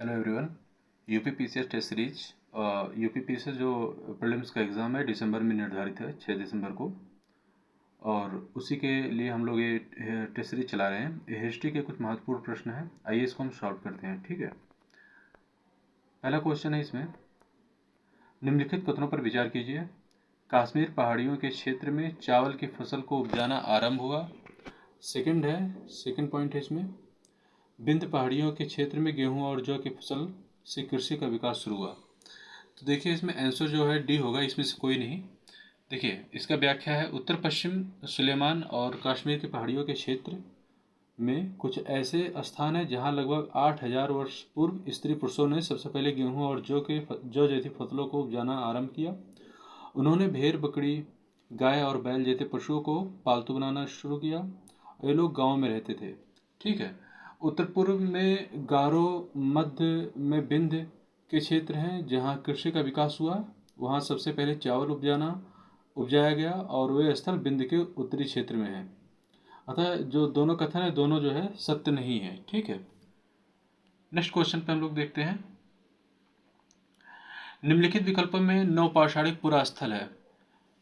Hello everyone. UP PCS test series UP PCS जो prelims का exam है दिसंबर में निर्धारित है 6 दिसंबर को, और उसी के लिए हम लोग ये टेस्ट सीरीज चला रहे हैं। ये हिस्ट्री के कुछ महत्वपूर्ण प्रश्न हैं, आइए इसको हम सॉल्व करते हैं। ठीक है, पहला क्वेश्चन है इसमें, निम्नलिखित कथनों पर विचार कीजिए। कश्मीर पहाड़ियों के क्षेत्र में चावल की फसल को उपजाना आरंभ हुआ। सेकंड पॉइंट है इसमें, विंध्य पहाड़ियों के क्षेत्र में गेहूं और जौ की फसल से कृषि का विकास शुरू हुआ। तो देखिए इसमें आंसर जो है डी होगा, इसमें से कोई नहीं। देखिए इसका व्याख्या है, उत्तर पश्चिम सुलेमान और कश्मीर की पहाड़ियों के क्षेत्र में कुछ ऐसे स्थान हैं जहां लगभग 8,000 वर्ष पूर्व स्त्री पुरुषों ने सबसे पहले गेहूं और जौ जैसी फसलों को उपजाना आरंभ किया। उन्होंने भेड़, बकरी, गाय और बैल जैसे पशुओं को पालतू बनाना शुरू किया। ये लोग गाँव में रहते थे। ठीक है, उत्तर पूर्व में गारो, मध्य में विंध्य के क्षेत्र हैं जहाँ कृषि का विकास हुआ। वहाँ सबसे पहले चावल उपजाया गया और वे स्थल विंध्य के उत्तरी क्षेत्र में है। अतः जो दोनों कथन है दोनों जो है सत्य नहीं है। ठीक है, नेक्स्ट क्वेश्चन पे हम लोग देखते हैं। निम्नलिखित विकल्पों में नवपाषाणिक पुरा स्थल है।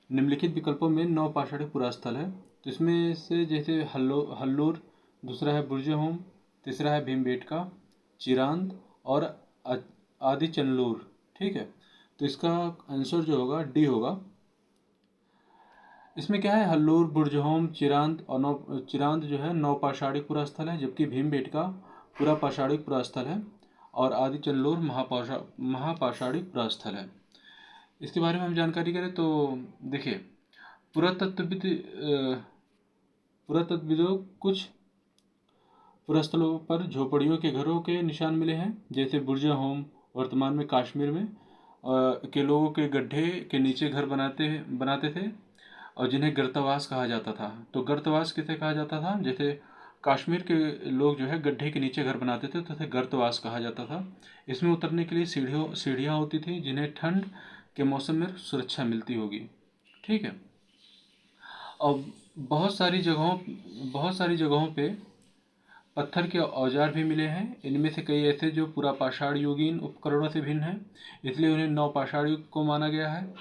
निम्नलिखित विकल्पों में नवपाषाणिक पुरा स्थल है, तो इसमें से जैसे हल्लूर, दूसरा है बुर्जहोम, तीसरा है भीमबेटका, चिरांद और आदिचनल्लूर। ठीक है, तो इसका आंसर जो होगा डी होगा। इसमें क्या है, हल्लूर, बुर्जहोम, चिरांद जो है नवपाषाणिक पुरा स्थल है, जबकि भीमबेटका पुरा पाषाणिक पुरा स्थल है और आदिचनल्लूर महापाषाणिक पुरा स्थल है। इसके बारे में हम जानकारी करें तो देखिए, पुरातत्वविदों कुछ पुरास्थलों पर झोपड़ियों के घरों के निशान मिले हैं, जैसे बुर्जहोम वर्तमान में कश्मीर में के लोगों के गड्ढे के नीचे घर बनाते थे और जिन्हें गर्तवास कहा जाता था। तो गर्तवास किसे कहा जाता था, जैसे कश्मीर के लोग जो है गड्ढे के नीचे घर बनाते थे तो गर्तवास कहा जाता था। इसमें उतरने के लिए सीढ़ियाँ होती थी जिन्हें ठंड के मौसम में सुरक्षा मिलती होगी। ठीक है, और बहुत सारी जगहों पे पत्थर के औजार भी मिले हैं। इनमें से कई ऐसे जो पुरापाषाण युगीन उपकरणों से भिन्न हैं, इसलिए उन्हें नवपाषाण युग को माना गया है।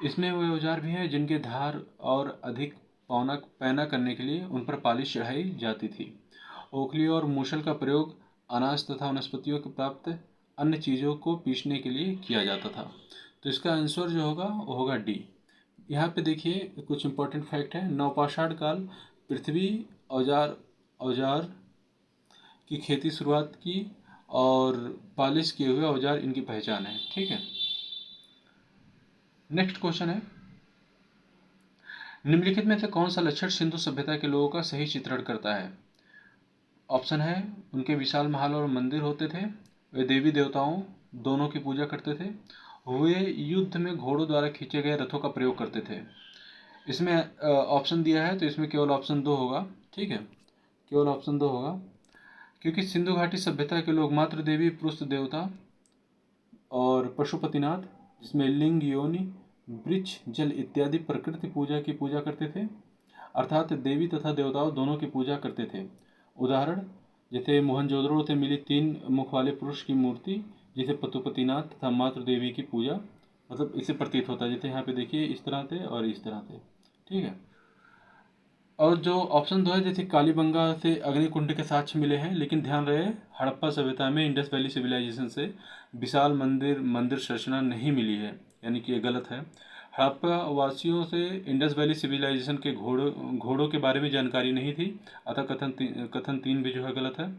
इसमें वे औजार भी हैं जिनके धार और अधिक पैना करने के लिए उन पर पालिश चढ़ाई जाती थी। ओखली और मूसल का प्रयोग अनाज तथा वनस्पतियों के प्राप्त अन्य चीज़ों को पीसने के लिए किया जाता था। तो इसका आंसर जो होगा वो होगा डी। यहाँ पे देखिए कुछ इंपॉर्टेंट फैक्ट है। नवपाषाण काल पृथ्वी औजार की खेती शुरुआत की और पालिश किए हुए औजार इनकी पहचान है। ठीक है, नेक्स्ट क्वेश्चन है, निम्नलिखित में से कौन सा लक्षण सिंधु सभ्यता के लोगों का सही चित्रण करता है। ऑप्शन है, उनके विशाल महल और मंदिर होते थे, वे देवी देवताओं दोनों की पूजा करते थे, वे युद्ध में घोड़ों द्वारा खींचे गए रथों का प्रयोग करते थे। इसमें ऑप्शन दिया है तो इसमें केवल ऑप्शन 2 होगा। ठीक है, केवल ऑप्शन 2 होगा, क्योंकि सिंधु घाटी सभ्यता के लोग मातृ देवी, पुरुष देवता और पशुपतिनाथ, जिसमें लिंग, योनि, वृक्ष, जल इत्यादि प्रकृति पूजा करते थे, अर्थात देवी तथा देवताओं दोनों की पूजा करते थे। उदाहरण जैसे मोहनजोदड़ो से मिली 3 मुख वाले पुरुष की मूर्ति, जिसे पशुपतिनाथ तथा मातृ देवी की पूजा, मतलब इससे प्रतीत होता है। जैसे यहाँ पे देखिए इस तरह से और इस तरह से। ठीक है, और जो ऑप्शन 2 है, जैसे कालीबंगा से अग्निकुंड के साक्ष्य मिले हैं, लेकिन ध्यान रहे हड़प्पा सभ्यता में इंडस वैली सिविलाइजेशन से विशाल मंदिर संरचना नहीं मिली है, यानी कि ये गलत है। हड़प्पा वासियों से इंडस वैली सिविलाइजेशन के घोड़ों के बारे में जानकारी नहीं थी, अतः कथन 3 भी जो है गलत है।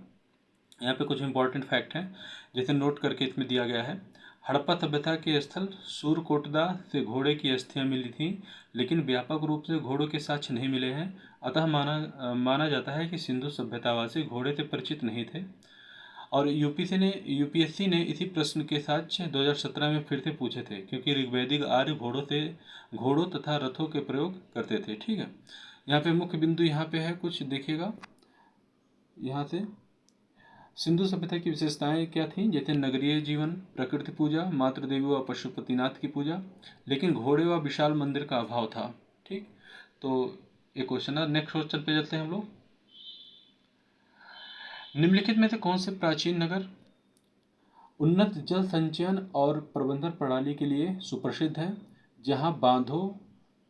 यहाँ पे कुछ इंपॉर्टेंट फैक्ट हैं, जैसे नोट करके इसमें दिया गया है। हड़प्पा सभ्यता के स्थल सूरकोटदा से घोड़े की अस्थियां मिली थीं, लेकिन व्यापक रूप से घोड़ों के साक्ष्य नहीं मिले हैं। अतः माना जाता है कि सिंधु सभ्यतावासी घोड़े से परिचित नहीं थे। और यूपीएससी ने इसी प्रश्न के साक्ष्य 2017 में फिर से पूछे थे, क्योंकि ऋग्वैदिक आर्य घोड़ों तथा रथों के प्रयोग करते थे। ठीक है, यहाँ पे मुख्य बिंदु यहाँ पे है, कुछ देखिएगा यहाँ से। सिंधु सभ्यता की विशेषताएं क्या थीं, जैसे नगरीय जीवन, प्रकृति पूजा, मातृ देवी व पशुपतिनाथ की पूजा, लेकिन घोड़े व विशाल मंदिर का अभाव था। ठीक, तो ये क्वेश्चन है। नेक्स्ट क्वेश्चन पे चलते हैं हम लोग। निम्नलिखित में से कौन से प्राचीन नगर उन्नत जल संचयन और प्रबंधन प्रणाली के लिए सुप्रसिद्ध है, जहां बांधों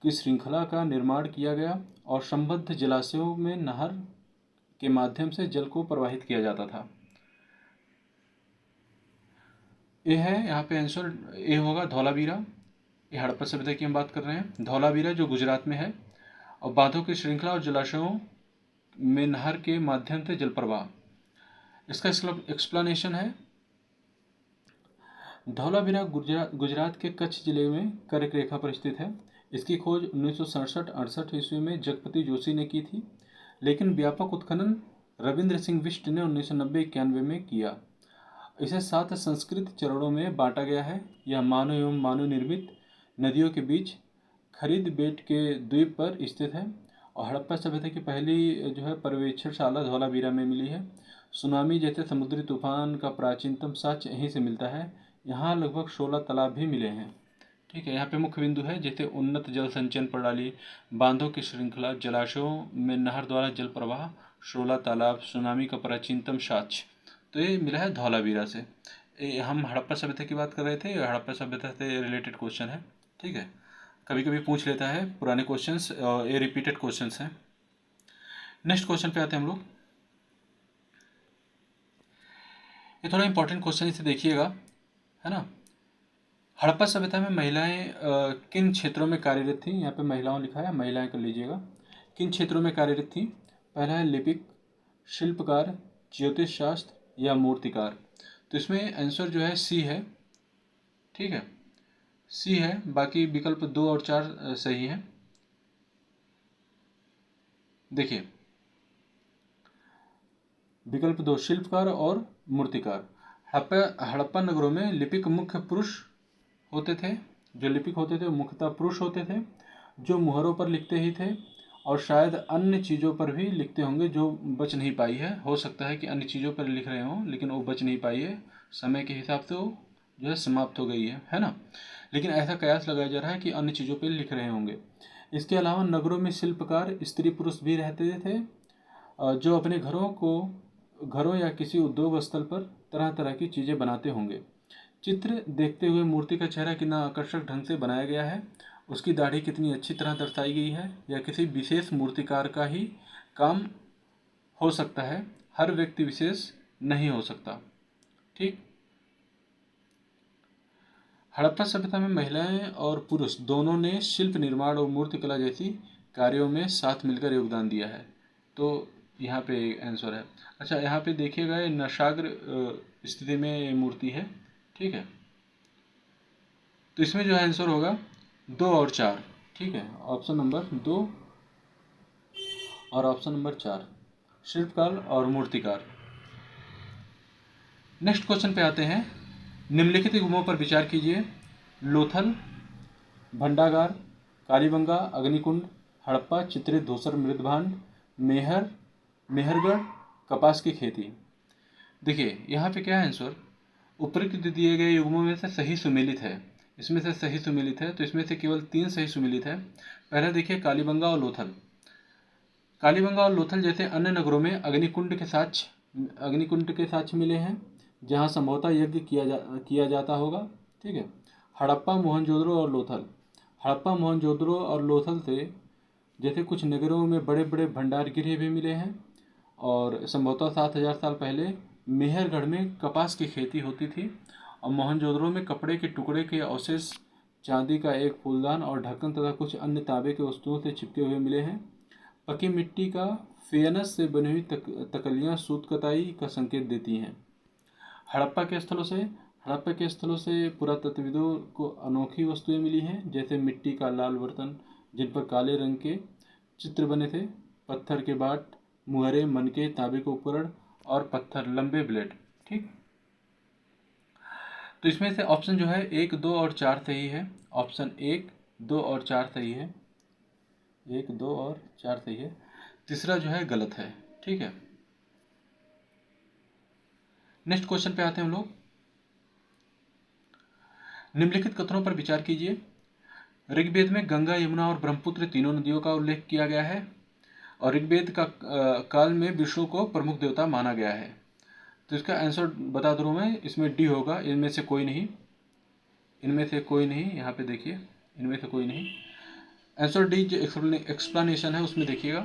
की श्रृंखला का निर्माण किया गया और संबद्ध जलाशयों में नहर के माध्यम से जल को प्रवाहित किया जाता था। ये है यहाँ पे आंसर, ये होगा धौलावीरा। ये हड़प्पा सभ्यता की हम बात कर रहे हैं। धौलावीरा जो गुजरात में है, और बांधों की श्रृंखला और जलाशयों में नहर के माध्यम से जल प्रवाह। इसका एक्सप्लेनेशन है, धौलावीरा गुजरात के कच्छ जिले में कर्क रेखा पर स्थित है। इसकी खोज 1967-68 ईस्वी में जगपति जोशी ने की थी, लेकिन व्यापक उत्खनन रविंद्र सिंह बिष्ट ने 1990-91 में किया। इसे 7 संस्कृत चरणों में बांटा गया है। यह मानव एवं मानव निर्मित नदियों के बीच खरीद बेट के द्वीप पर स्थित है, और हड़प्पा सभ्यता की पहली जो है पर्यवेक्षणशाला धौलावीरा में मिली है। सुनामी जैसे समुद्री तूफान का प्राचीनतम साक्ष्य यहीं से मिलता है। यहाँ लगभग 16 तालाब भी मिले हैं। ठीक है, यहाँ पे मुख्य बिंदु है जैसे उन्नत जल संचयन प्रणाली, बांधों की श्रृंखला, जलाशयों में नहर द्वारा जल प्रवाह, 16 तालाब, सुनामी का प्राचीनतम साक्ष्य। तो ये मिला है धौलावीरा से। हम हड़प्पा सभ्यता की बात कर रहे थे, हड़प्पा सभ्यता से रिलेटेड क्वेश्चन है। ठीक है, कभी कभी पूछ लेता है पुराने क्वेश्चंस, ये रिपीटेड क्वेश्चंस हैं। नेक्स्ट क्वेश्चन पे आते हैं हम लोग। ये थोड़ा इंपॉर्टेंट क्वेश्चन, इसे देखिएगा, है ना। हड़प्पा सभ्यता में महिलाएं किन क्षेत्रों में कार्यरत थीं? यहाँ पे महिलाओं लिखा है, महिलाएं कर लीजिएगा। किन क्षेत्रों में कार्यरत थीं? पहला है लिपिक, शिल्पकार, ज्योतिष शास्त्र या मूर्तिकार। तो इसमें आंसर जो है सी है। ठीक है, सी है, बाकी विकल्प 2 और 4 सही है। देखिए, विकल्प 2 शिल्पकार और मूर्तिकार। हड़प्पा नगरों में लिपिक मुख्य पुरुष होते थे। जो लिपिक होते थे वो मुख्यतः पुरुष होते थे, जो मुहरों पर लिखते ही थे, और शायद अन्य चीज़ों पर भी लिखते होंगे जो बच नहीं पाई है। हो सकता है कि अन्य चीज़ों पर लिख रहे हों, लेकिन वो बच नहीं पाई है, समय के हिसाब से वो जो है समाप्त हो गई है ना। लेकिन ऐसा कयास लगाया जा रहा है कि अन्य चीज़ों पर लिख रहे होंगे। इसके अलावा नगरों में शिल्पकार स्त्री पुरुष भी रहते थे, जो अपने घरों या किसी उद्योग स्थल पर तरह तरह की चीज़ें बनाते होंगे। चित्र देखते हुए मूर्ति का चेहरा कितना आकर्षक ढंग से बनाया गया है, उसकी दाढ़ी कितनी अच्छी तरह दर्शाई गई है, या किसी विशेष मूर्तिकार का ही काम हो सकता है, हर व्यक्ति विशेष नहीं हो सकता। ठीक, हड़प्पा सभ्यता में महिलाएं और पुरुष दोनों ने शिल्प निर्माण और मूर्तिकला जैसी कार्यों में साथ मिलकर योगदान दिया है। तो यहाँ पे आंसर है। अच्छा, यहाँ पे देखिएगा, ये नशाग्र स्थिति में मूर्ति है। ठीक है, तो इसमें जो आंसर होगा 2 और 4। ठीक है, ऑप्शन नंबर 2 और ऑप्शन नंबर 4, शिल्पकार और मूर्तिकार। नेक्स्ट क्वेश्चन पे आते हैं। निम्नलिखित युग्मों पर विचार कीजिए। लोथल, भंडागार, कालीबंगा, अग्निकुंड, हड़प्पा चित्रित धूसर मृदभांड, मेहरगढ़ कपास की खेती। देखिए, यहाँ पे क्या है आंसर, उपरोक्त दिए गए युग्मों में से सही सुमेलित है। इसमें से सही सुमेलित है, तो इसमें से केवल 3 सही सुमेलित है। पहला देखिए, कालीबंगा और लोथल। कालीबंगा और लोथल जैसे अन्य नगरों में अग्निकुंड के साक्ष्य मिले हैं, जहाँ संभवतः यज्ञ किया जाता होगा। ठीक है, हड़प्पा, मोहनजोदड़ो और लोथल। हड़प्पा, मोहनजोदड़ो और लोथल से जैसे कुछ नगरों में बड़े बड़े भंडार गृह भी मिले हैं, और संभवतः 7000 साल पहले मेहरगढ़ में कपास की खेती होती थी, और मोहनजोदड़ो में कपड़े के टुकड़े के अवशेष, चांदी का एक फूलदान और ढक्कन तथा कुछ अन्य तांबे के वस्तुओं से चिपके हुए मिले हैं। पकी मिट्टी का फेनस से बनी हुई तकलियाँ सूत कताई का संकेत देती हैं। हड़प्पा के स्थलों से पुरातत्वविदों को अनोखी वस्तुएं मिली हैं, जैसे मिट्टी का लाल बर्तन जिन पर काले रंग के चित्र बने थे, पत्थर के बाट, मुहरे, मनके, तांबे के उपकरण और पत्थर लंबे ब्लेड। ठीक, तो इसमें से ऑप्शन जो है 1, 2 और 4 सही है। ऑप्शन 1, 2 और 4 सही है। 1, 2 और 4 सही है। तीसरा जो है गलत है। ठीक है, नेक्स्ट क्वेश्चन पे आते हैं हम लोग। निम्नलिखित कथनों पर विचार कीजिए। ऋग्वेद में गंगा, यमुना और ब्रह्मपुत्र तीनों नदियों का उल्लेख किया गया है, और ऋग्वेद का काल में विष्णु को प्रमुख देवता माना गया है। तो इसका आंसर बता दूँ मैं, इसमें डी होगा, इनमें से कोई नहीं, इनमें से कोई नहीं। यहाँ पे देखिए, इनमें से कोई नहीं। आंसर डी जो एक्सप्लेनेशन है उसमें देखिएगा,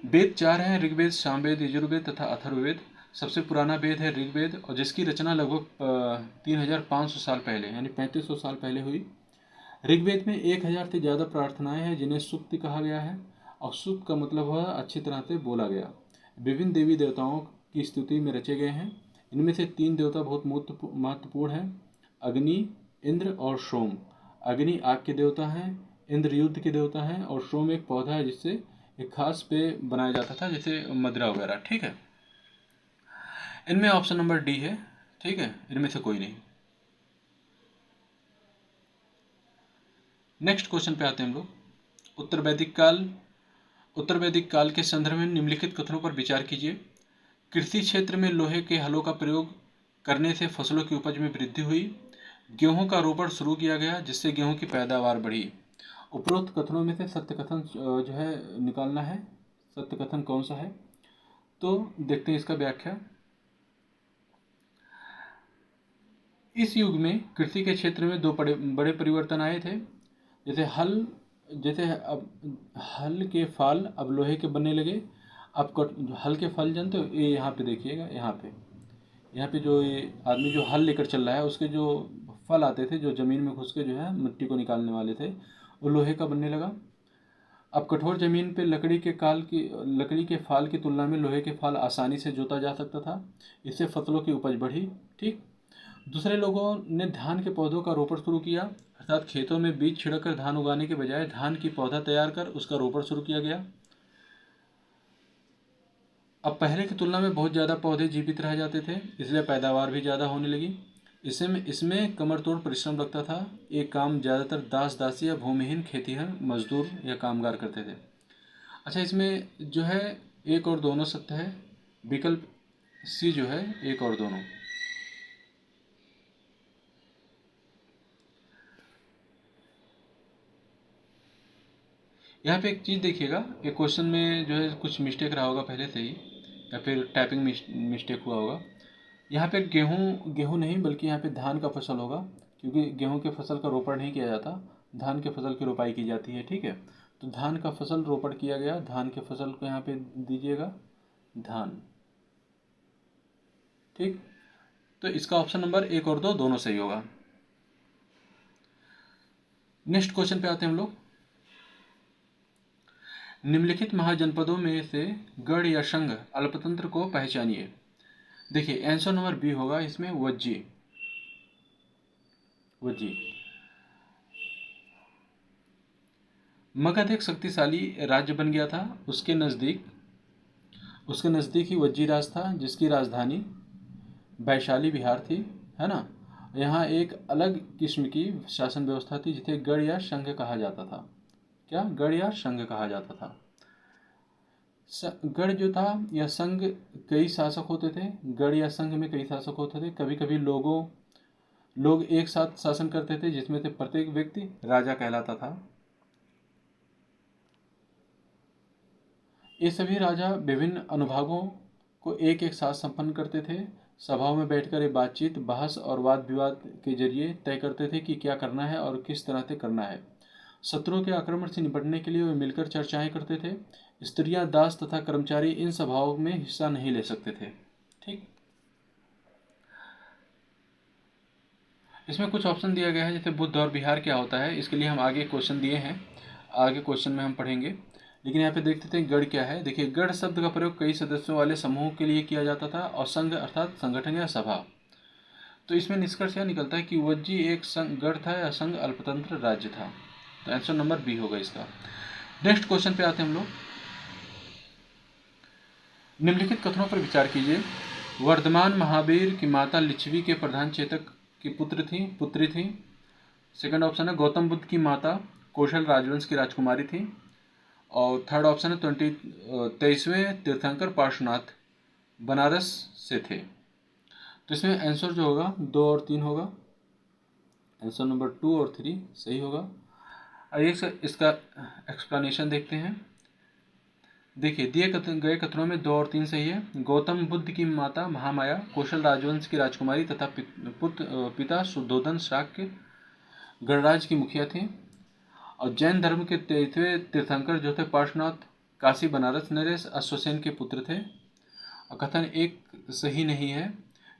वेद 4 हैं, ऋग्वेद, सामवेद, यजुर्वेद तथा अथर्ववेद। सबसे पुराना वेद है ऋग्वेद, और जिसकी रचना लगभग 3500 साल पहले यानी 3500 साल पहले हुई। ऋग्वेद में 1000 से ज़्यादा प्रार्थनाएं हैं जिन्हें सूक्त कहा गया है, और सूक्त का मतलब है अच्छी तरह से बोला गया। विभिन्न देवी देवताओं की स्तुति में रचे गए हैं। इनमें से 3 देवता बहुत महत्वपूर्ण हैं, अग्नि, इंद्र और सोम। अग्नि आग के देवता हैं, इंद्र युद्ध के देवता हैं, और सोम एक पौधा है जिससे एक खास पेय बनाया जाता था, जैसे मदिरा वगैरह। ठीक है, इनमें ऑप्शन नंबर डी है। ठीक है, इनमें से कोई नहीं। नेक्स्ट क्वेश्चन पे आते हैं हम लोग। उत्तर वैदिक काल के संदर्भ में निम्नलिखित कथनों पर विचार कीजिए। कृषि क्षेत्र में लोहे के हलों का प्रयोग करने से फसलों की उपज में वृद्धि हुई। गेहूं का रोपण शुरू किया गया जिससे गेहूं की पैदावार बढ़ी। उपरोक्त कथनों में से सत्य कथन जो है निकालना है। सत्य कथन कौन सा है, तो देखते हैं इसका व्याख्या। इस युग में कृषि के क्षेत्र में 2 बड़े परिवर्तन आए थे। जैसे अब हल के फाल अब लोहे के बनने लगे। अब हल के फाल जानते हो, ये यहाँ पे देखिएगा, यहाँ पे जो ये आदमी जो हल लेकर चल रहा है उसके जो फल आते थे, जो ज़मीन में घुस के जो है मिट्टी को निकालने वाले थे, वो लोहे का बनने लगा। अब कठोर ज़मीन पे लकड़ी के फाल की तुलना में लोहे के फाल आसानी से जोता जा सकता था। इससे फसलों की उपज बढ़ी। ठीक। दूसरे लोगों ने धान के पौधों का रोपण शुरू किया, अर्थात खेतों में बीज छिड़कर धान उगाने के बजाय धान की पौधा तैयार कर उसका रोपण शुरू किया गया। अब पहले की तुलना में बहुत ज़्यादा पौधे जीवित रह जाते थे, इसलिए पैदावार भी ज़्यादा होने लगी। इसमें कमर तोड़ परिश्रम लगता था। ये काम ज़्यादातर दास दासी या भूमिहीन खेतीहर मजदूर या कामगार करते थे। अच्छा, इसमें जो है एक और दोनों सत्य है। विकल्प सी जो है एक और दोनों। यहाँ पे एक चीज़ देखिएगा, एक क्वेश्चन में जो है कुछ मिस्टेक रहा होगा पहले से ही, या फिर टाइपिंग मिस्टेक हुआ होगा। यहाँ पे गेहूँ नहीं बल्कि यहाँ पे धान का फसल होगा, क्योंकि गेहूँ के फसल का रोपण नहीं किया जाता, धान के फसल की रोपाई की जाती है। ठीक है, तो धान का फसल रोपण किया गया, धान के फसल को यहाँ पे दीजिएगा धान। ठीक, तो इसका ऑप्शन नंबर 1 और 2 दोनों सही होगा। नेक्स्ट क्वेश्चन पे आते हैं हम लोग। निम्नलिखित महाजनपदों में से गढ़ या संघ अल्पतंत्र को पहचानिए। देखिए आंसर नंबर बी होगा इसमें, वज्जी। मगध एक शक्तिशाली राज्य बन गया था। उसके नज़दीक ही वज्जी राज था, जिसकी राजधानी वैशाली बिहार थी, है ना। यहाँ एक अलग किस्म की शासन व्यवस्था थी जिसे गढ़ या संघ कहा जाता था। क्या गढ़ या संघ कहा जाता था। गढ़ जो था या संघ, कई शासक होते थे। गढ़ या संघ में कई शासक होते थे। कभी कभी लोग एक साथ शासन करते थे, जिसमें से प्रत्येक व्यक्ति राजा कहलाता था। ये सभी राजा विभिन्न अनुभागों को एक एक साथ संपन्न करते थे। सभाओं में बैठकर ये बातचीत, बहस और वाद विवाद के जरिए तय करते थे कि क्या करना है और किस तरह से करना है। शत्रुओं के आक्रमण से निपटने के लिए वे मिलकर चर्चाएं करते थे। स्त्रियां, दास तथा कर्मचारी इन सभाओं में हिस्सा नहीं ले सकते थे। ठीक, इसमें कुछ ऑप्शन दिया गया है, जैसे बुद्ध और बिहार क्या होता है, इसके लिए हम आगे क्वेश्चन दिए हैं, आगे क्वेश्चन में हम पढ़ेंगे। लेकिन यहाँ पे देखते हैं गढ़ क्या है। देखिए, गढ़ शब्द का प्रयोग कई सदस्यों वाले समूह के लिए किया जाता था, और संघ अर्थात संगठन या सभा। तो इसमें निष्कर्ष यह निकलता है कि वज्जी एक गढ़ था या संघ अल्पतंत्र राज्य था। तो आंसर नंबर बी होगा इसका। नेक्स्ट क्वेश्चन पे आते हैं हम लोग। निम्नलिखित कथनों पर विचार कीजिए। वर्धमान महावीर की माता लिच्छवी के प्रधान चेतक की पुत्री थी। सेकंड ऑप्शन है गौतम बुद्ध की माता कौशल राजवंश की राजकुमारी थी। और थर्ड ऑप्शन है 23वें तीर्थंकर पार्श्वनाथ बनारस से थे। तो इसमें आंसर जो होगा 2 और 3 होगा। आंसर नंबर 2 और 3 सही होगा। आइए इसका एक्सप्लेनेशन देखते हैं। देखिए, दिए गए कथनों में 2 और 3 सही है। गौतम बुद्ध की माता महामाया कौशल राजवंश की राजकुमारी तथा पिता शुद्धोधन शाक्य गणराज्य की मुखिया थी। और जैन धर्म के 23वें तीर्थंकर जो थे पार्श्वनाथ काशी बनारस नरेश अश्वसेन के पुत्र थे। और कथन एक सही नहीं है,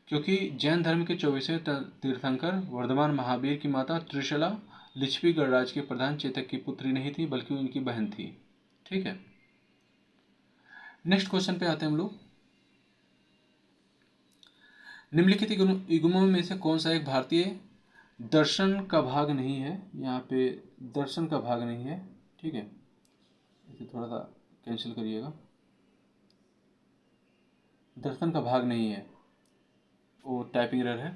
क्योंकि जैन धर्म के 24वें तीर्थंकर वर्धमान महावीर की माता त्रिशला लिच्छवी गणराज्य के प्रधान चेतक की पुत्री नहीं थी, बल्कि उनकी बहन थी। ठीक है, नेक्स्ट क्वेश्चन पे आते हैं हम लोग। निम्नलिखित युग्मों में से कौन सा एक भारतीय दर्शन का भाग नहीं है? यहाँ पे दर्शन का भाग नहीं है, ठीक है, इसे थोड़ा सा कैंसिल करिएगा। दर्शन का भाग नहीं है, वो टाइपिंग एरर है,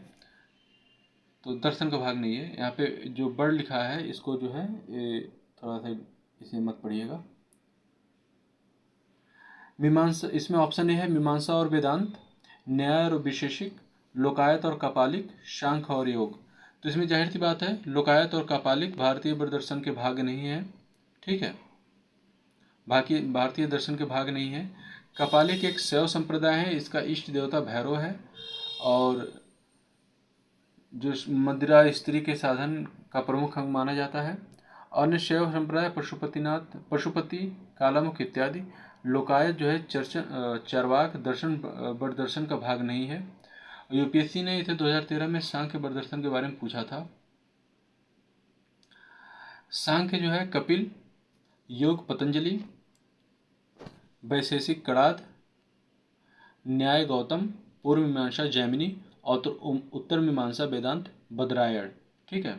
तो दर्शन का भाग नहीं है। यहाँ पे जो वर्ड लिखा है इसको जो है ये थोड़ा सा इसे मत पढ़िएगा। मीमांसा, इसमें ऑप्शन ए है मीमांसा और वेदांत, न्याय और विशेषिक, लोकायत और कापालिक, सांख्य और योग। तो इसमें जाहिर सी बात है लोकायत और कापालिक भारतीय दर्शन के भाग नहीं है। ठीक है, भारतीय दर्शन के भाग नहीं है। कापालिक एक शैव संप्रदाय है, इसका इष्ट देवता भैरव है, और जो मदिरा स्त्री के साधन का प्रमुख अंग माना जाता है। अन्य शैव संप्रदाय पशुपति, कालामुख इत्यादि। लोकायत जो है चरवाक दर्शन बड़ दर्शन का भाग नहीं है। यूपीएससी ने इसे 2013 में सांख्य बड़ दर्शन के बारे में पूछा था। सांख्य जो है कपिल, योग पतंजलि, वैशेषिक कणाद, न्याय गौतम, पूर्व मीमांसा जैमिनी और उत्तर मीमांसा वेदांत बद्रायण। ठीक है,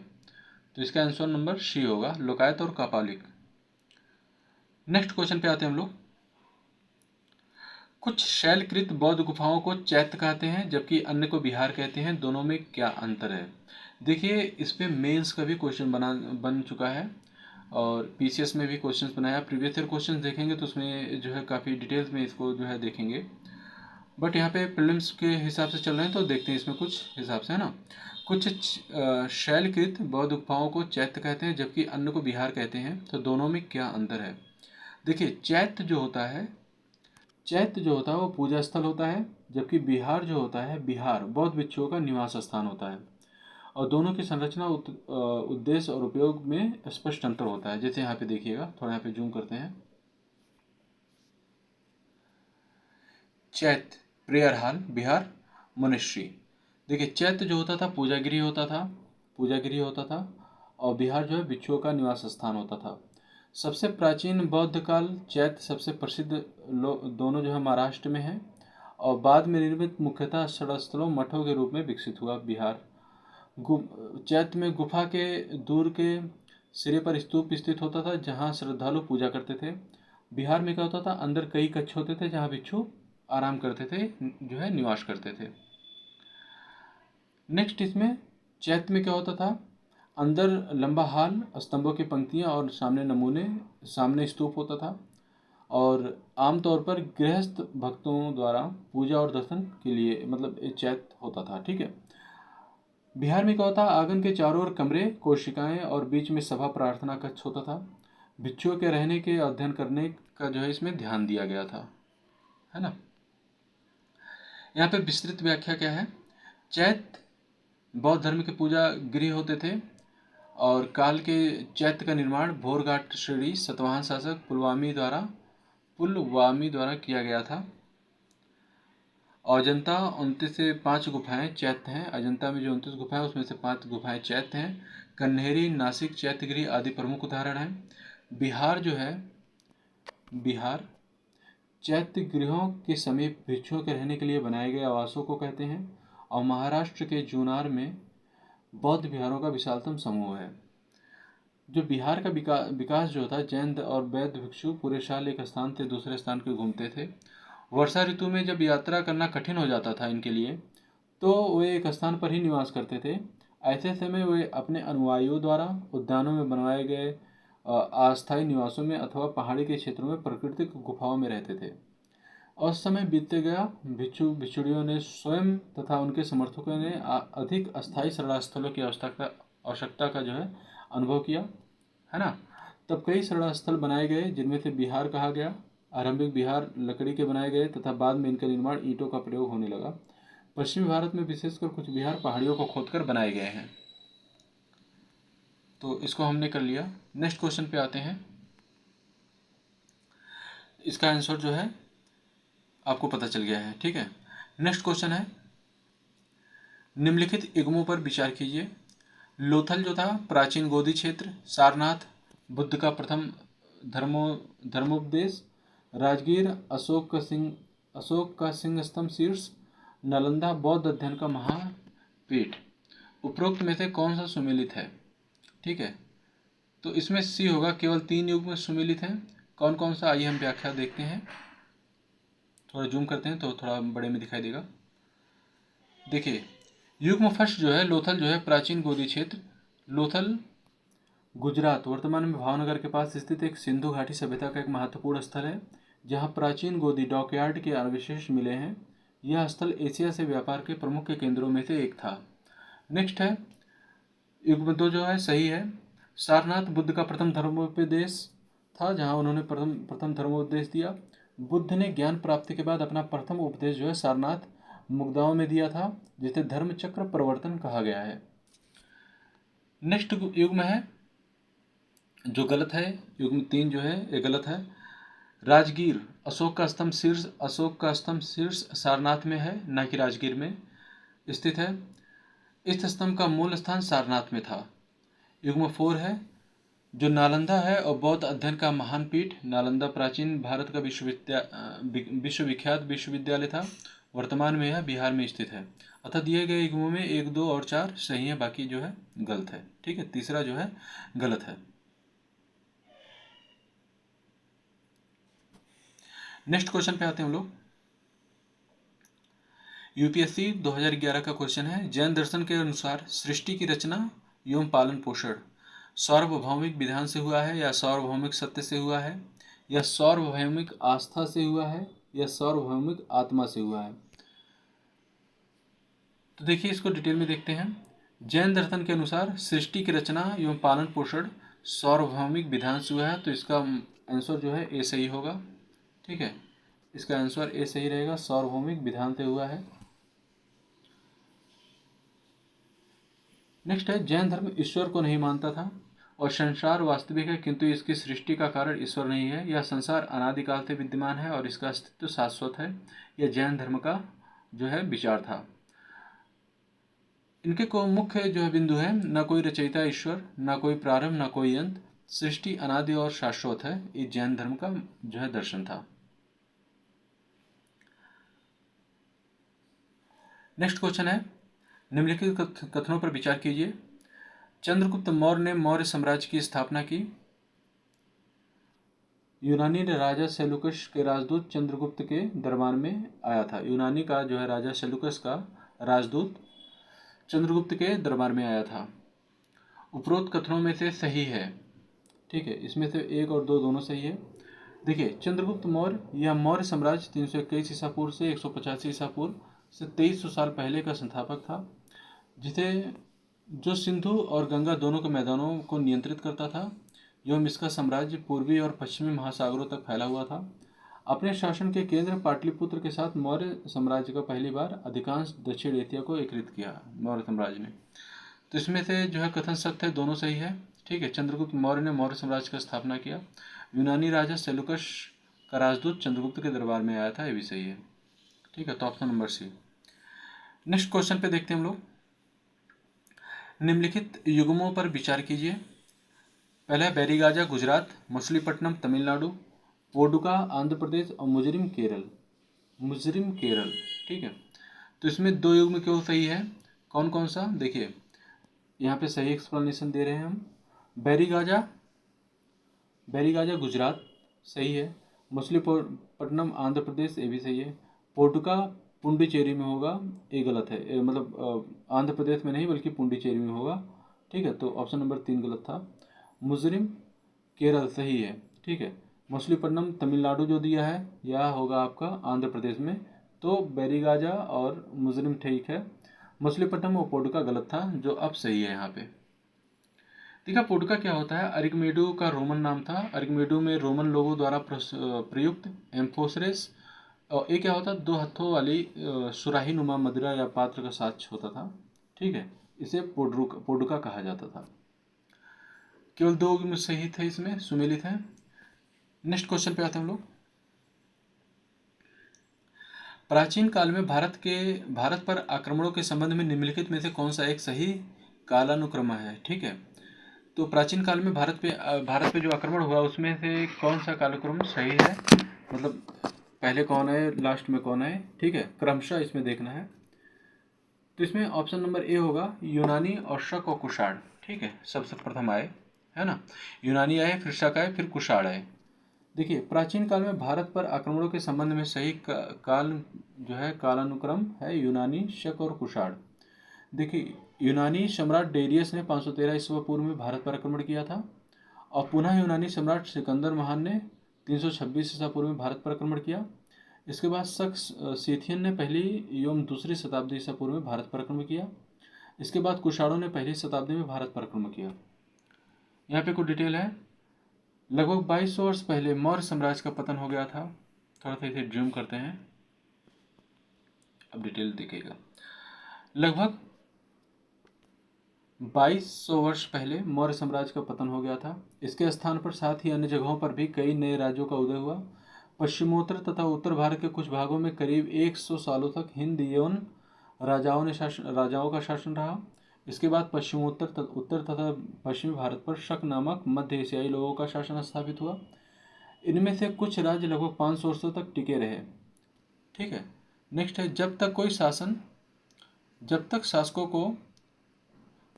तो इसका आंसर नंबर सी होगा, लोकायत और कापालिक। नेक्स्ट क्वेश्चन पे आते हैं हम लोग। कुछ शैलकृत बौद्ध गुफाओं को चैत्य कहते हैं, जबकि अन्य को विहार कहते हैं, दोनों में क्या अंतर है? देखिए, इस पे मेंस का भी क्वेश्चन बन चुका है, और पीसीएस में भी क्वेश्चंस बनाया। प्रीवियस ईयर क्वेश्चंस देखेंगे तो उसमें जो है काफ़ी डिटेल्स में इसको जो है देखेंगे, बट यहाँ पे प्रीलिम्स के हिसाब से चल रहे हैं तो देखते हैं इसमें कुछ हिसाब से, है ना। कुछ शैलकृत बौद्ध गुफाओं को चैत्य कहते हैं, जबकि अन्य को विहार कहते हैं, तो दोनों में क्या अंतर है? देखिए, चैत्य जो होता है वो पूजा स्थल होता है, जबकि विहार जो होता है, विहार बौद्ध भिक्षुओं का निवास स्थान होता है, और दोनों की संरचना उद्देश्य और उपयोग में स्पष्ट अंतर होता है। जैसे यहाँ पे देखिएगा, थोड़ा यहाँ पे जूम करते हैं। चैत्य प्रेयर हॉल, विहार मोनेस्ट्री। देखिए, चैत्य जो होता था पूजागृह होता था, और विहार जो है भिक्षुओं का निवास स्थान होता था। सबसे प्राचीन बौद्ध काल चैत्य सबसे प्रसिद्ध दोनों जो है महाराष्ट्र में है, और बाद में निर्मित मुख्यतः स्थलों मठों के रूप में विकसित हुआ विहार। चैत्य में गुफा के दूर के सिरे पर स्तूप स्थित होता था, जहाँ श्रद्धालु पूजा करते थे। बिहार में क्या होता था, अंदर कई कक्ष होते थे जहाँ भिक्षु आराम करते थे, जो है निवास करते थे। नेक्स्ट, इसमें चैत्य में क्या होता था, अंदर लंबा हॉल, स्तंभों की पंक्तियाँ और सामने स्तूप होता था, और आमतौर पर गृहस्थ भक्तों द्वारा पूजा और दर्शन के लिए मतलब चैत्य होता था। ठीक है, बिहार में क्या होता, आंगन के चारों ओर कमरे, कोशिकाएं और बीच में सभा प्रार्थना कक्ष होता था। भिक्षुओं के रहने के अध्ययन करने का जो है इसमें ध्यान दिया गया था, है ना। यहाँ पे विस्तृत व्याख्या क्या है, चैत्य बौद्ध धर्म के पूजा गृह होते थे, और काल के चैत्य का निर्माण भोरघाट श्रेणी सतवाहन शासक पुलवामी द्वारा किया गया था। अजंता 29 से 5 गुफाएं चैत्य हैं। अजंता में जो 29 गुफाएं उसमें से 5 गुफाएं चैत्य हैं। कन्हेरी, नासिक चैत्यगृह आदि प्रमुख उदाहरण हैं। बिहार जो है, बिहार चैत्य गृहों के समीप भिक्षुओं के रहने के लिए बनाए गए आवासों को कहते हैं, और महाराष्ट्र के जूनार में बौद्ध विहारों का विशालतम समूह है। जो बिहार का विकास जो था, जैन और बौद्ध भिक्षु पूरे साल एक स्थान से दूसरे स्थान पर घूमते थे। वर्षा ऋतु में जब यात्रा करना कठिन हो जाता था इनके लिए, तो वे एक स्थान पर ही निवास करते थे। ऐसे समय वे अपने अनुयायियों द्वारा उद्यानों में बनवाए गए अस्थायी निवासों में अथवा पहाड़ी के क्षेत्रों में प्राकृतिक गुफाओं में रहते थे। और समय बीतते गया, भिक्षुड़ियों ने स्वयं तथा उनके समर्थकों ने अधिक अस्थायी शरणास्थलों की आवश्यकता का जो है अनुभव किया, है ना। तब कई शरणास्थल बनाए गए, जिनमें से बिहार कहा गया, आरंभिक विहार लकड़ी के बनाए गए तथा बाद में इनका निर्माण ईंटों का प्रयोग होने लगा। पश्चिमी भारत में विशेषकर कुछ विहार पहाड़ियों को खोदकर बनाए गए हैं। तो इसको हमने कर लिया। नेक्स्ट क्वेश्चन पे आते हैं। इसका आंसर जो है आपको पता चल गया है, ठीक है। नेक्स्ट क्वेश्चन है, निम्नलिखित युग्मों पर विचार कीजिए। लोथल जो था प्राचीन गोदी क्षेत्र, सारनाथ बुद्ध का प्रथम धर्मोपदेश, राजगीर अशोक का सिंह स्तंभ शीर्ष, नालंदा बौद्ध अध्ययन का महापीठ। उपरोक्त में से कौन सा सुमेलित है? ठीक है, तो इसमें सी होगा। केवल 3 युग में सुमेलित है। कौन कौन सा, आइए हम व्याख्या देखते हैं। थोड़ा जूम करते हैं तो थोड़ा बड़े में दिखाई देगा। देखिए, युग्म फर्स्ट जो है लोथल जो है प्राचीन गोदी क्षेत्र। लोथल गुजरात वर्तमान में भावनगर के पास स्थित एक सिंधु घाटी सभ्यता का एक महत्वपूर्ण स्थल है, जहां प्राचीन गोदी डॉकयार्ड के अवशेष मिले हैं। यह स्थल एशिया से व्यापार के प्रमुख केंद्रों में से एक था। नेक्स्ट है, युग्म 2 जो है सही है। सारनाथ बुद्ध का प्रथम धर्मोपदेश था, जहां उन्होंने प्रथम धर्मोपदेश दिया। बुद्ध ने ज्ञान प्राप्ति के बाद अपना प्रथम उपदेश जो है सारनाथ मुग्धाओं में दिया था, जिसे धर्म चक्र प्रवर्तन कहा गया है। नेक्स्ट युग्म है जो गलत है, युग्म 3 जो है ये गलत है। राजगीर अशोक का स्तंभ शीर्ष सारनाथ में है, न कि राजगीर में स्थित है। इस स्तंभ का मूल स्थान सारनाथ में था। युग्म 4 है जो नालंदा है और बौद्ध अध्ययन का महान पीठ। नालंदा प्राचीन भारत का विश्वविख्यात विश्वविद्यालय था। वर्तमान में यह बिहार में स्थित है। अतः दिए गए युग्मों में 1, 2 और 4 सही है, बाकी जो है गलत है। ठीक है, तीसरा जो है गलत है। नेक्स्ट क्वेश्चन पे आते हैं हम लोग। यूपीएससी 2011 का क्वेश्चन है, जैन दर्शन के अनुसार सृष्टि की रचना एवं पालन पोषण सार्वभौमिक विधान से हुआ है या सार्वभौमिक सत्य से हुआ है या सार्वभौमिक आस्था से हुआ है या सार्वभौमिक आत्मा से हुआ है? तो देखिए, इसको डिटेल में देखते हैं। जैन दर्शन के अनुसार सृष्टि की रचना एवं पालन पोषण सार्वभौमिक विधान से हुआ है, तो इसका आंसर जो है ए सही होगा। ठीक है, इसका आंसर ए सही रहेगा, सार्वभौमिक विधान से हुआ है। नेक्स्ट है, जैन धर्म ईश्वर को नहीं मानता था और संसार वास्तविक है किंतु इसकी सृष्टि का कारण ईश्वर नहीं है। यह संसार अनादिकाल से विद्यमान है और इसका अस्तित्व शाश्वत है। यह जैन धर्म का जो है विचार था। इनके को मुख्य जो है बिंदु है, न कोई रचयिता ईश्वर, न कोई प्रारंभ, न कोई अंत, सृष्टि अनादि और शाश्वत है। ये जैन धर्म का जो है दर्शन था। नेक्स्ट क्वेश्चन है, निम्नलिखित कथनों पर विचार कीजिए। चंद्रगुप्त मौर्य ने मौर्य साम्राज्य की स्थापना की। यूनानी राजा सेलुकस के राजदूत चंद्रगुप्त के दरबार में आया था। यूनानी का जो है राजा सेलुकस का राजदूत चंद्रगुप्त के दरबार में आया था। उपरोक्त कथनों में से सही है। ठीक है, इसमें से 1 और 2 दोनों सही है। देखिए, चंद्रगुप्त मौर्य यह मौर्य साम्राज्य 321 ईसा पूर्व से 185 ईसा पूर्व से 2300 साल पहले का संस्थापक था, जिसे जो सिंधु और गंगा दोनों के मैदानों को नियंत्रित करता था एवं इसका साम्राज्य पूर्वी और पश्चिमी महासागरों तक फैला हुआ था। अपने शासन के केंद्र पाटलिपुत्र के साथ मौर्य साम्राज्य का पहली बार अधिकांश दक्षिण एशिया को एकीकृत किया मौर्य साम्राज्य ने। तो इसमें से जो है कथन सत्य है, दोनों सही है। ठीक है, चंद्रगुप्त मौर्य ने मौर्य साम्राज्य का स्थापना किया। यूनानी राजा सेलुकस का राजदूत चंद्रगुप्त के दरबार में आया था, ये भी सही है। ठीक है, तो option number C. Next question पे देखते हैं हम लोग। निम्नलिखित युग्मों पर विचार कीजिए। पहला, बैरीगाजा गुजरात, मछलीपट्टनम तमिलनाडु, पोडुका आंध्र प्रदेश और मुजरिम केरल। ठीक है, तो इसमें 2 युग्म क्यों सही है, कौन कौन सा? देखिए, यहाँ पे सही एक्सप्लेनेशन दे रहे हैं हम। बैरीगाजा गुजरात सही है। मछलीपट्टनम आंध्र प्रदेश, ये भी सही है। पोडुका पुंडुचेरी में होगा, ये गलत है, मतलब आंध्र प्रदेश में नहीं बल्कि पुंडुचेरी में होगा। ठीक है, तो ऑप्शन नंबर 3 गलत था। मुजरिम केरल सही है। ठीक है, मछलीपट्टनम तमिलनाडु जो दिया है यह होगा आपका आंध्र प्रदेश में। तो बैरीगाजा और मुजरिम ठीक है, मछलीपट्टनम और पोडुका गलत था, जो अब सही है यहाँ पे। देखा पोडका क्या होता है, अरिकमेडो का रोमन नाम था। अरिकमेडो में रोमन लोगों द्वारा प्रयुक्त एम्फोसरेस, और ये क्या होता है, 2 हत्थों वाली सुराही नुमा मदिरा या पात्र का साक्ष्य होता था। ठीक है, इसे पोडका कहा जाता था। केवल 2 सही थे इसमें, सुमेलित है। नेक्स्ट क्वेश्चन पे आते हैं हम लोग। प्राचीन काल में भारत पर आक्रमणों के संबंध में निम्नलिखित में से कौन सा एक सही कालानुक्रम है। ठीक है, तो प्राचीन काल में भारत पे जो आक्रमण हुआ उसमें से कौन सा कालक्रम सही है, मतलब पहले कौन है लास्ट में कौन है। ठीक है, क्रमशः इसमें देखना है। तो इसमें ऑप्शन नंबर ए होगा, यूनानी और शक और कुषाण। ठीक है, सबसे प्रथम आए, है ना, यूनानी आए, फिर शक आए, फिर कुषाण आए। देखिए, प्राचीन काल में भारत पर आक्रमणों के संबंध में सही काल जो है कालानुक्रम है यूनानी, शक और कुषाण। देखिए, यूनानी सम्राट डेरियस ने 513 ईस्वी पूर्व में भारत पर आक्रमण किया था, और पुनः यूनानी सम्राट सिकंदर महान ने 326 ईसा पूर्व में भारत पर आक्रमण किया। इसके बाद शक सेथियन ने पहली एवं दूसरी शताब्दी ईसा पूर्व में भारत पर आक्रमण किया। इसके बाद कुषाणों ने पहली शताब्दी में भारत पर आक्रमण किया। यहाँ पे कुछ डिटेल है। लगभग 2200 वर्ष पहले मौर्य साम्राज्य का पतन हो गया था। थोड़ा सा इसे जूम करते हैं, अब डिटेल दिखेगा। लगभग 2200 वर्ष पहले मौर्य साम्राज्य का पतन हो गया था। इसके स्थान पर साथ ही अन्य जगहों पर भी कई नए राज्यों का उदय हुआ। पश्चिमोत्तर तथा उत्तर भारत के कुछ भागों में करीब 100 सालों तक हिंद यवन राजाओं का शासन रहा। इसके बाद उत्तर तथा पश्चिमी भारत पर शक नामक मध्य एशियाई लोगों का शासन स्थापित हुआ। इनमें से कुछ राज्य लगभग 500 वर्षों तक टिके रहे। ठीक है, नेक्स्ट है, जब तक शासकों को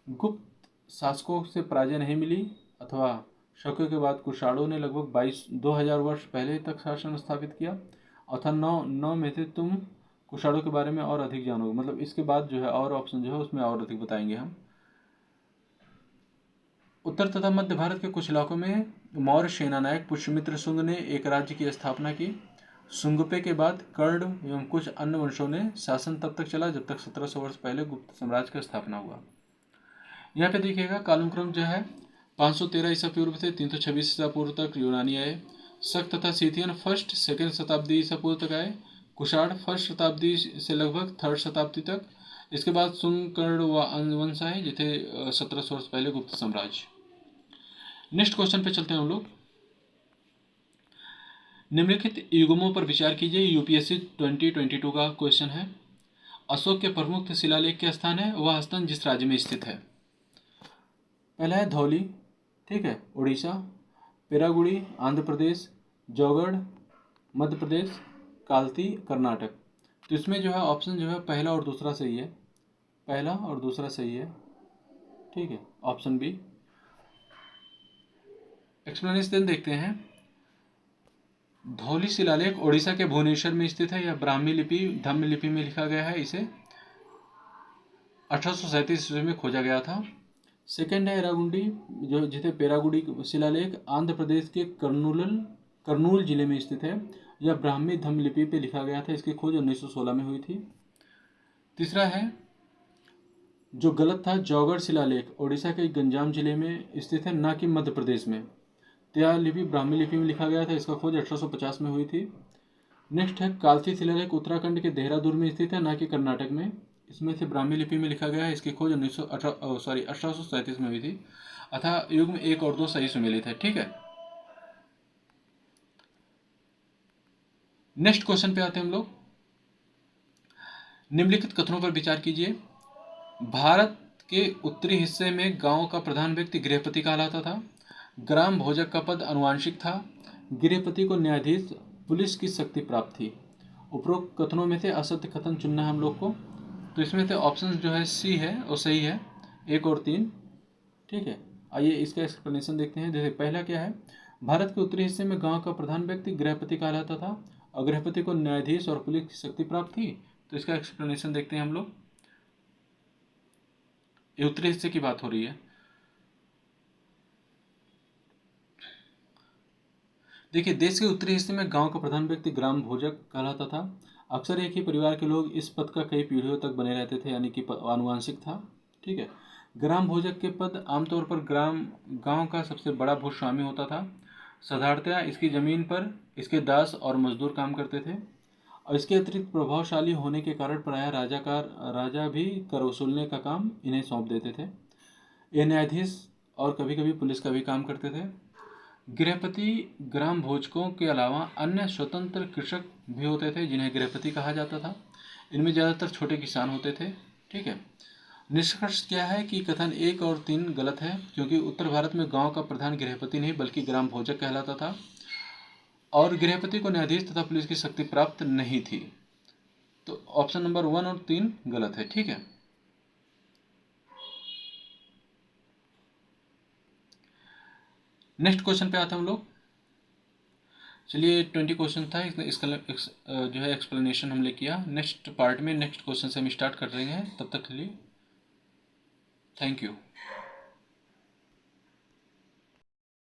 गुप्त शासकों से पराजय नहीं मिली अथवा शकों के बाद कुषाणों ने लगभग 2000 वर्ष पहले तक शासन स्थापित किया। अथवा 9 में से तुम कुषाणों के बारे में और अधिक जानोगे, मतलब इसके बाद जो है और ऑप्शन जो है उसमें और अधिक बताएंगे हम। उत्तर तथा मध्य भारत के कुछ इलाकों में मौर्य सेनानायक पुष्यमित्र शुंग ने एक राज्य की स्थापना की। शुंगपे के बाद कर्ण एवं कुछ अन्य वंशों ने शासन तब तक चला जब तक 1700 वर्ष पहले गुप्त साम्राज्य का स्थापना हुआ। यहाँ पे देखिएगा कालक्रम जो है 513 ईसा पूर्व से 326 ईसा पूर्व तक यूनानी आए। शक तथा सीथियन फर्स्ट सेकेंड शताब्दी ईसा पूर्व तक आए। कुषाण फर्स्ट शताब्दी से लगभग 3rd शताब्दी तक। इसके बाद शुंग, कर्ण व अन्य वंश आए जिथे 1700 वर्ष पहले गुप्त साम्राज्य। नेक्स्ट क्वेश्चन पे चलते हैं हम लोग। निम्नलिखित युग्मों पर विचार कीजिए। यूपीएससी 2022 का क्वेश्चन है। अशोक के प्रमुख शिलालेख के स्थान है वह स्थान जिस राज्य में स्थित है। पहला है धौली, ठीक है, उड़ीसा। पेरागुड़ी आंध्र प्रदेश। जौगढ़ मध्य प्रदेश। कालती कर्नाटक। तो इसमें जो है ऑप्शन जो है पहला और दूसरा सही है, पहला और दूसरा सही है। ठीक है, ऑप्शन बी। एक्सप्लेनेशन देखते हैं। धौली शिलालेख ओडिशा के भुवनेश्वर में स्थित है। यह ब्राह्मी लिपि धम्म लिपि में लिखा गया है। इसे 1837 ईस्वी में खोजा गया था। सेकेंड है एरागुंडी, जो जिसे पेरागुड़ी शिलालेख आंध्र प्रदेश के कर्नूल जिले में स्थित है। यह ब्राह्मी धम्म लिपि पे लिखा गया था। इसकी खोज 1916 में हुई थी। तीसरा है जो गलत था, जौगढ़ शिलालेख ओडिशा के गंजाम जिले में स्थित है, न कि मध्य प्रदेश में। यह लिपि ब्राह्मी लिपि में लिखा गया था। इसका खोज 1850 में हुई थी। नेक्स्ट है कालती शिलालेख उत्तराखंड के देहरादून में स्थित है, न कि कर्नाटक में। इसमें से ब्राह्मी लिपि में लिखा गया है। इसकी खोज 1837 में हुई थी। अतः युग्म 1 और 2 सही सुमेलित है। ठीक है, नेक्स्ट क्वेश्चन पे आते हैं हम लोग। निम्नलिखित कथनों पर विचार कीजिए। भारत के उत्तरी हिस्से में गांव का प्रधान व्यक्ति गृहपति कहलाता था। ग्राम भोजक का पद अनुवांशिक था। गृहपति को न्यायाधीश पुलिस की शक्ति प्राप्त थी। उपरोक्त कथनों में से असत्य कथन चुनना है हम लोग को। तो इसमें से ऑप्शन जो है सी है वो सही है, 1 और 3। ठीक है, आइए इसका एक्सप्लेनेशन देखते हैं। जैसे पहला क्या है, भारत के उत्तरी हिस्से में गांव का प्रधान व्यक्ति गृहपति कहलाता था और गृहपति को न्यायाधीश और पुलिस की शक्ति प्राप्त थी। तो इसका एक्सप्लेनेशन देखते हैं हम लोग। ये उत्तरी हिस्से की बात हो रही है। देखिए, देश के उत्तरी हिस्से में गांव का प्रधान व्यक्ति ग्राम भोजक कहलाता था। अक्सर एक ही परिवार के लोग इस पद का कई पीढ़ियों तक बने रहते थे, यानी कि आनुवांशिक था। ठीक है, ग्राम भोजक के पद आमतौर पर गांव का सबसे बड़ा भूस्वामी होता था। साधारणतया इसकी जमीन पर इसके दास और मजदूर काम करते थे, और इसके अतिरिक्त प्रभावशाली होने के कारण प्रायः राजा भी कर वसूलने का काम इन्हें सौंप देते थे। ये न्यायाधीश और कभी कभी पुलिस का भी काम करते थे। गृहपति ग्राम भोजकों के अलावा अन्य स्वतंत्र कृषक भी होते थे जिन्हें गृहपति कहा जाता था। इनमें ज़्यादातर छोटे किसान होते थे। ठीक है, निष्कर्ष क्या है कि कथन 1 और 3 गलत है, क्योंकि उत्तर भारत में गांव का प्रधान गृहपति नहीं बल्कि ग्राम भोजक कहलाता था, और गृहपति को न्यायाधीश तथा पुलिस की शक्ति प्राप्त नहीं थी। तो ऑप्शन नंबर 1 और 3 गलत है। ठीक है, नेक्स्ट क्वेश्चन पे आते हैं हम लोग। चलिए 20 क्वेश्चन था, इसका जो है एक्सप्लेनेशन हमने किया। नेक्स्ट पार्ट में नेक्स्ट क्वेश्चन से हम स्टार्ट कर रहे हैं। तब तक के लिए थैंक यू।